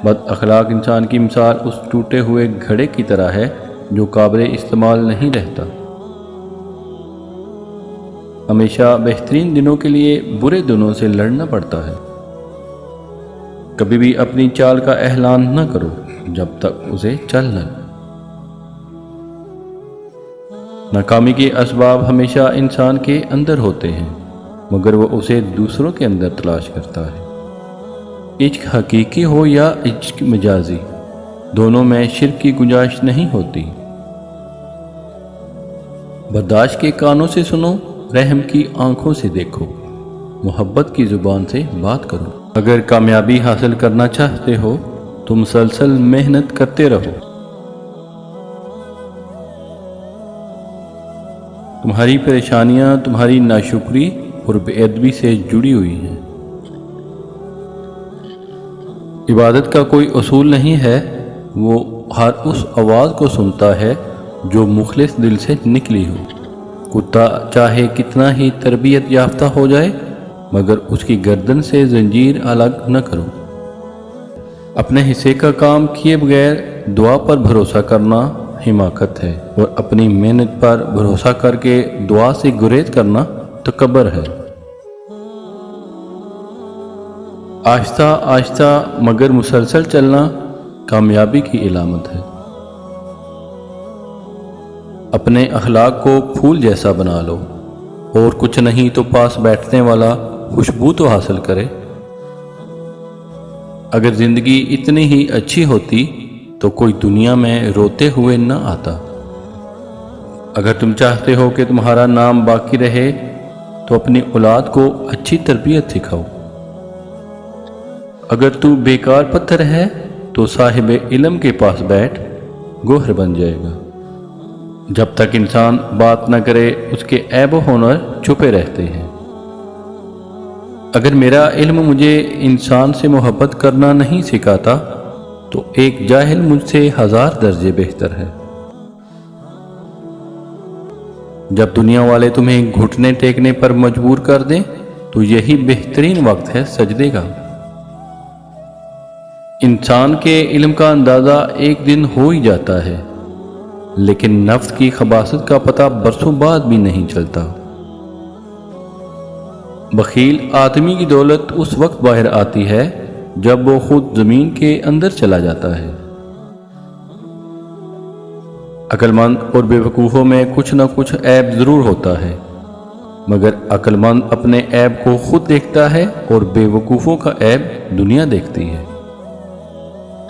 بد اخلاق انسان کی مثال اس ٹوٹے ہوئے گھڑے کی طرح ہے جو قابل استعمال نہیں رہتا۔ ہمیشہ بہترین دنوں کے لیے برے دنوں سے لڑنا پڑتا ہے۔ کبھی بھی اپنی چال کا اعلان نہ کرو جب تک اسے چل نہ لو۔ ناکامی کے اسباب ہمیشہ انسان کے اندر ہوتے ہیں، مگر وہ اسے دوسروں کے اندر تلاش کرتا ہے۔ عشق حقیقی ہو یا عشق مجازی، دونوں میں شرک کی گنجائش نہیں ہوتی۔ برداشت کے کانوں سے سنو، رحم کی آنکھوں سے دیکھو، محبت کی زبان سے بات کرو۔ اگر کامیابی حاصل کرنا چاہتے ہو تو مسلسل محنت کرتے رہو۔ تمہاری پریشانیاں تمہاری ناشکری اور بے ادبی سے جڑی ہوئی ہیں۔ عبادت کا کوئی اصول نہیں ہے، وہ ہر اس آواز کو سنتا ہے جو مخلص دل سے نکلی ہو۔ کتا چاہے کتنا ہی تربیت یافتہ ہو جائے، مگر اس کی گردن سے زنجیر الگ نہ کرو۔ اپنے حصے کا کام کیے بغیر دعا پر بھروسہ کرنا حماقت ہے، اور اپنی محنت پر بھروسہ کر کے دعا سے گریز کرنا تکبر ہے۔ آہستہ آہستہ مگر مسلسل چلنا کامیابی کی علامت ہے۔ اپنے اخلاق کو پھول جیسا بنا لو، اور کچھ نہیں تو پاس بیٹھنے والا خوشبو تو حاصل کرے۔ اگر زندگی اتنی ہی اچھی ہوتی تو کوئی دنیا میں روتے ہوئے نہ آتا۔ اگر تم چاہتے ہو کہ تمہارا نام باقی رہے تو اپنی اولاد کو اچھی تربیت سکھاؤ۔ اگر تو بیکار پتھر ہے تو صاحب علم کے پاس بیٹھ، گوہر بن جائے گا۔ جب تک انسان بات نہ کرے اس کے عیب و ہنر چھپے رہتے ہیں۔ اگر میرا علم مجھے انسان سے محبت کرنا نہیں سکھاتا تو ایک جاہل مجھ سے 1000 درجے بہتر ہے۔ جب دنیا والے تمہیں گھٹنے ٹیکنے پر مجبور کر دیں تو یہی بہترین وقت ہے سجدے کا۔ انسان کے علم کا اندازہ ایک دن ہو ہی جاتا ہے، لیکن نفس کی خباثت کا پتہ برسوں بعد بھی نہیں چلتا۔ بخیل آدمی کی دولت اس وقت باہر آتی ہے جب وہ خود زمین کے اندر چلا جاتا ہے۔ عقل مند اور بے وقوفوں میں کچھ نہ کچھ عیب ضرور ہوتا ہے، مگر عقل مند اپنے عیب کو خود دیکھتا ہے اور بے وقوفوں کا عیب دنیا دیکھتی ہے۔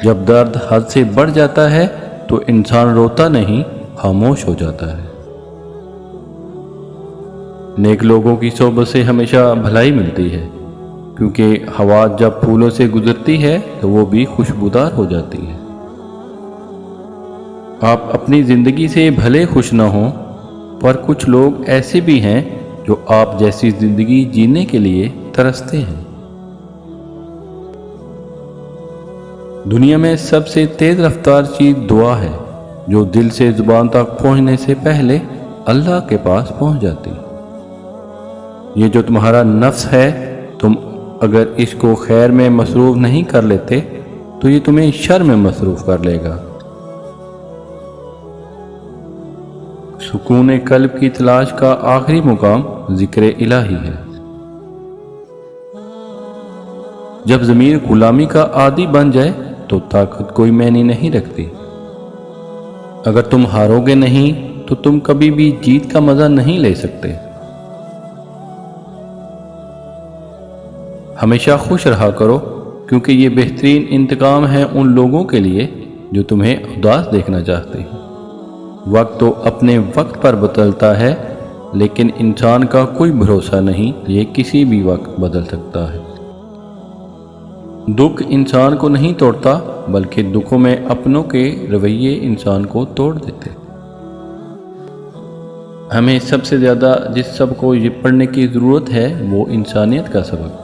جب درد حد سے بڑھ جاتا ہے تو انسان روتا نہیں، خاموش ہو جاتا ہے۔ نیک لوگوں کی صحبت سے ہمیشہ بھلائی ملتی ہے، کیونکہ ہوا جب پھولوں سے گزرتی ہے تو وہ بھی خوشبودار ہو جاتی ہے۔ آپ اپنی زندگی سے بھلے خوش نہ ہوں، پر کچھ لوگ ایسے بھی ہیں جو آپ جیسی زندگی جینے کے لیے ترستے ہیں۔ دنیا میں سب سے تیز رفتار چیز دعا ہے، جو دل سے زبان تک پہنچنے سے پہلے اللہ کے پاس پہنچ جاتی۔ یہ جو تمہارا نفس ہے، تم اگر اس کو خیر میں مصروف نہیں کر لیتے تو یہ تمہیں شر میں مصروف کر لے گا۔ سکون قلب کی تلاش کا آخری مقام ذکر الہی ہے۔ جب ضمیر غلامی کا عادی بن جائے تو طاقت کوئی معنی نہیں رکھتی۔ اگر تم ہارو گے نہیں تو تم کبھی بھی جیت کا مزہ نہیں لے سکتے۔ ہمیشہ خوش رہا کرو، کیونکہ یہ بہترین انتقام ہے ان لوگوں کے لیے جو تمہیں اداس دیکھنا چاہتے ہیں۔ وقت تو اپنے وقت پر بدلتا ہے، لیکن انسان کا کوئی بھروسہ نہیں، یہ کسی بھی وقت بدل سکتا ہے۔ دکھ انسان کو نہیں توڑتا، بلکہ دکھوں میں اپنوں کے رویے انسان کو توڑ دیتے۔ ہمیں سب سے زیادہ جس سبق کو یہ پڑھنے کی ضرورت ہے وہ انسانیت کا سبق۔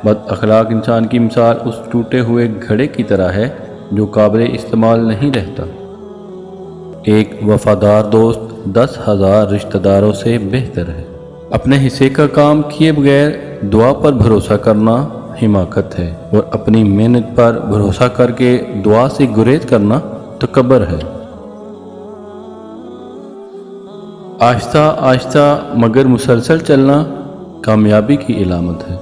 بد اخلاق انسان کی مثال اس ٹوٹے ہوئے گھڑے کی طرح ہے جو قابل استعمال نہیں رہتا۔ ایک وفادار دوست 10,000 رشتہ داروں سے بہتر ہے۔ اپنے حصے کا کام کیے بغیر دعا پر بھروسہ کرنا حماقت ہے، اور اپنی محنت پر بھروسہ کر کے دعا سے گریز کرنا تکبر ہے۔ آہستہ آہستہ مگر مسلسل چلنا کامیابی کی علامت ہے۔